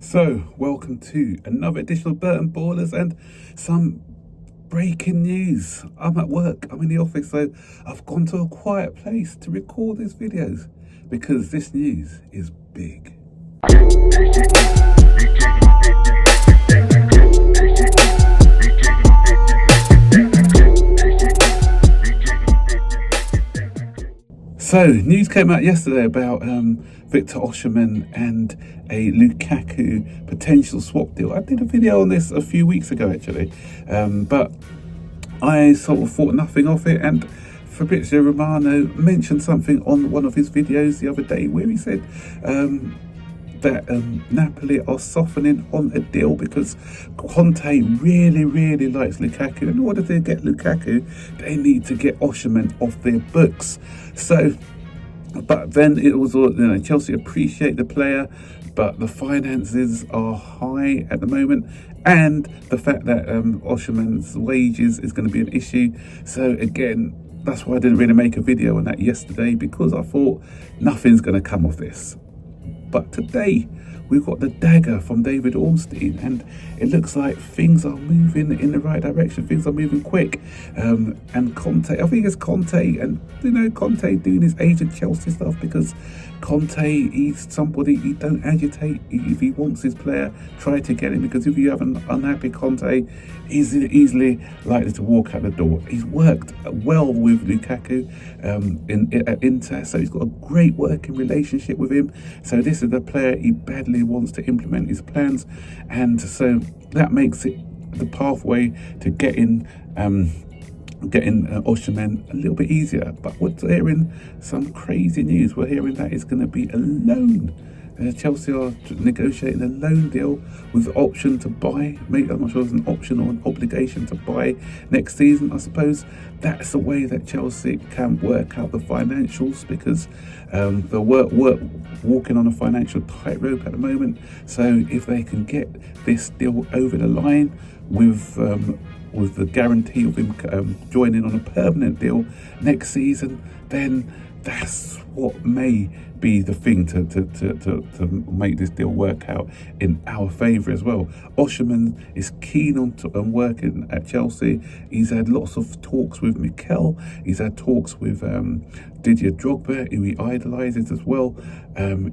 So, welcome to another edition of Burton Ballers and some breaking news. I'm at work, I'm in the office, so I've gone to a quiet place to record these videos because this news is big. So, news came out yesterday about Victor Osimhen and a Lukaku potential swap deal. I did a video on this a few weeks ago, actually, but I sort of thought nothing of it. And Fabrizio Romano mentioned something on one of his videos the other day where he said that Napoli are softening on a deal because Conte really likes Lukaku. In order to get Lukaku, they need to get Osimhen off their books. So, but then it was all, Chelsea appreciate the player, but the finances are high at the moment, and the fact that Osimhen's wages is going to be an issue. So again, that's why I didn't really make a video on that yesterday, because I thought nothing's going to come of this. But today we've got the dagger from David Ornstein, and it looks like things are moving in the right direction. Things are moving quick. And Conte, I think it's Conte, and Conte doing his agent Chelsea stuff, because Conte, he's somebody, he don't agitate. If he wants his player, try to get him, because if you have an unhappy Conte, he's easily likely to walk out the door. He's worked well with Lukaku at Inter, so he's got a great working relationship with him. So this is the player he badly wants to implement his plans, and so that makes it the pathway to getting Osimhen a little bit easier. But we're hearing some crazy news. We're hearing that it's going to be a loan. Chelsea are negotiating a loan deal with the option to buy. Maybe, I'm not sure if it's an option or an obligation to buy next season. I suppose that's the way that Chelsea can work out the financials, because they're walking on a financial tightrope at the moment. So if they can get this deal over the line with the guarantee of him joining on a permanent deal next season, then that's what may be the thing to make this deal work out in our favour as well. Osimhen is keen on working at Chelsea. He's had lots of talks with Mikel. He's had talks with Didier Drogba, who he idolises as well.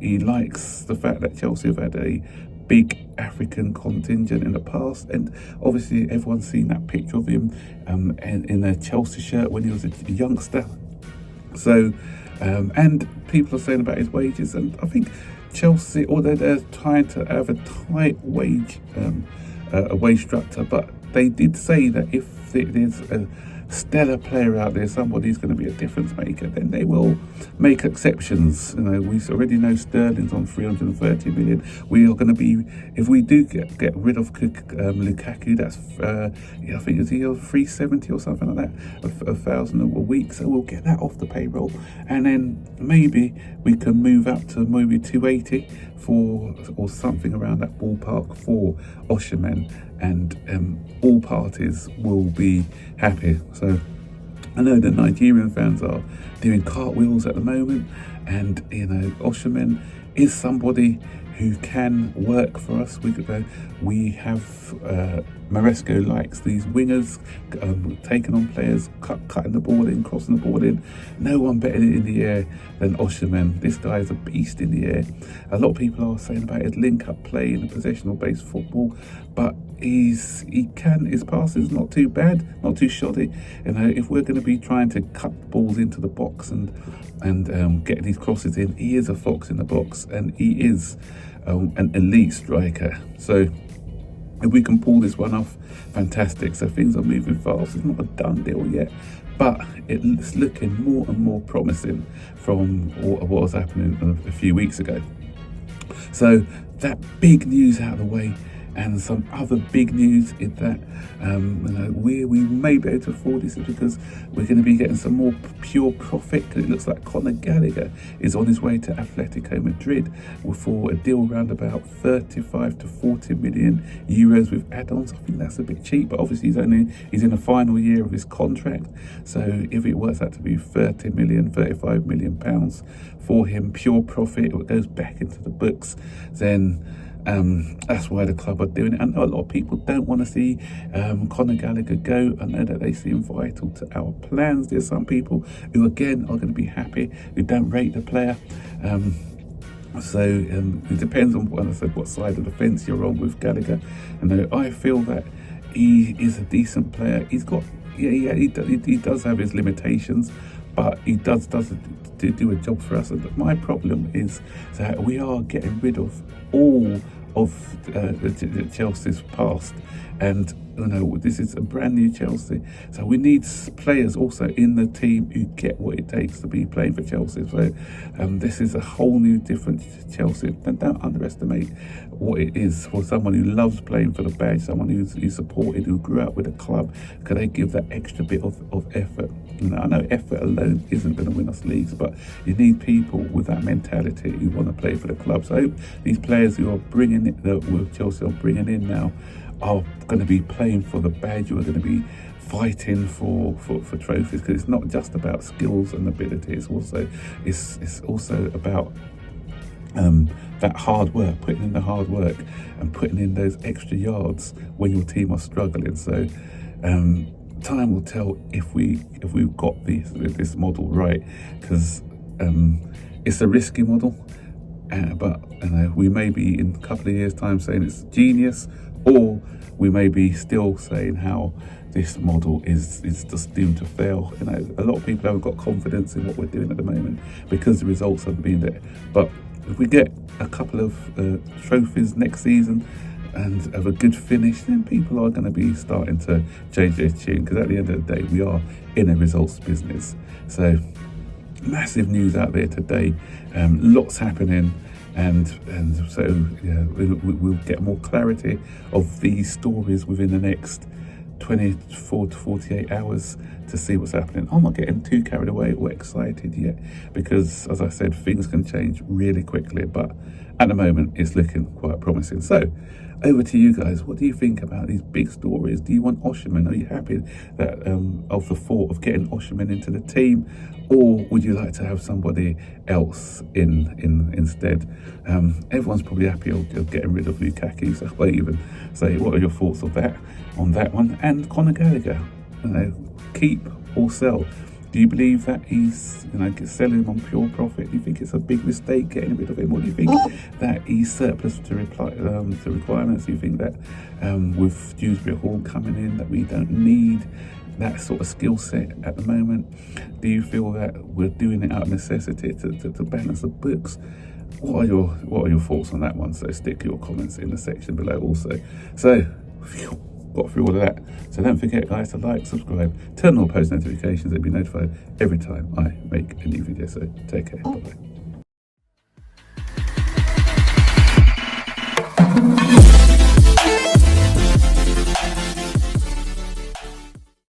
He likes the fact that Chelsea have had a big African contingent in the past, and obviously everyone's seen that picture of him in a Chelsea shirt when he was a youngster. So and people are saying about his wages, and I think Chelsea, although they're trying to have a tight wage structure, but they did say that if there's a stellar player out there, somebody who's going to be a difference maker, then they will make exceptions. We already know Sterling's on 330 million. We are going to be, if we do get rid of Lukaku, that's I think it's 370 or something like that, a thousand a week. So we'll get that off the payroll, and then maybe we can move up to maybe 280 or something around that ballpark for Osimhen, and all parties will be happy. So I know the Nigerian fans are doing cartwheels at the moment, and Osimhen is somebody who can work for us. We have Maresco likes these wingers, taking on players, cutting the ball in, crossing the ball in. No one better in the air than Osimhen. This guy is a beast in the air. A lot of people are saying about his link-up play in a possessional-based football, but his passing is not too bad, not too shoddy. If we're going to be trying to cut balls into the box and get these crosses in, he is a fox in the box, and he is an elite striker. So if we can pull this one off, fantastic. So things are moving fast. It's not a done deal yet, but it's looking more and more promising from what was happening a few weeks ago. So that big news out of the way, and some other big news is that we may be able to afford this because we're going to be getting some more pure profit, because it looks like Gallagher is on his way to Atletico Madrid for a deal around about 35 to 40 million euros with add-ons. I think that's a bit cheap, but obviously he's in the final year of his contract. So if it works out to be 35 million pounds for him, pure profit, it goes back into the books, then That's why the club are doing it. I know a lot of people don't want to see Conor Gallagher go. I know that they seem vital to our plans. There's some people who, again, are going to be happy, who don't rate the player. So it depends on what side of the fence you're on with Gallagher. And I feel that he is a decent player. He's got, he does have his limitations, but he does do a job for us. And my problem is that we are getting rid of all of the Chelsea's past, and this is a brand new Chelsea, so we need players also in the team who get what it takes to be playing for Chelsea. So this is a whole new different Chelsea, and don't underestimate what it is for someone who loves playing for the badge, someone who's supported, who grew up with a club. Could they give that extra bit of effort? I know effort alone isn't going to win us leagues, but you need people with that mentality who want to play for the club. So I hope these players who are bringing it, that with Chelsea are bringing in now, are going to be playing for the badge, who are going to be fighting for trophies, because it's not just about skills and ability. It's also about that hard work, putting in the hard work and putting in those extra yards when your team are struggling. So time will tell if we've got this model right, because it's a risky model, but we may be in a couple of years' time saying it's genius, or we may be still saying how this model is just doomed to fail. A lot of people haven't got confidence in what we're doing at the moment because the results haven't been there. But if we get a couple of trophies next season and have a good finish, then people are going to be starting to change their tune, because at the end of the day, we are in a results business. So massive news out there today, lots happening, and so we'll get more clarity of these stories within the next 24 to 48 hours to see what's happening. I'm not getting too carried away or excited yet, because, as I said, things can change really quickly, but at the moment it's looking quite promising. So over to you guys. What do you think about these big stories? Do you want Osimhen? Are you happy that of the thought of getting Osimhen into the team, or would you like to have somebody else in instead? Everyone's probably happy of getting rid of Lukaku, so I'll even say, what are your thoughts on that one? And Conor Gallagher, keep or sell? Do you believe that he's selling him on pure profit? Do you think it's a big mistake getting rid of him, or do you think that he's surplus to requirements? Do you think that with Dewsbury Hall coming in, that we don't need that sort of skill set at the moment? Do you feel that we're doing it out of necessity to balance the books? What are your thoughts on that one? So stick your comments in the section below also. So got through all of that. So don't forget, guys, to like, subscribe, turn on all post notifications, and be notified every time I make a new video. So take care. Bye bye.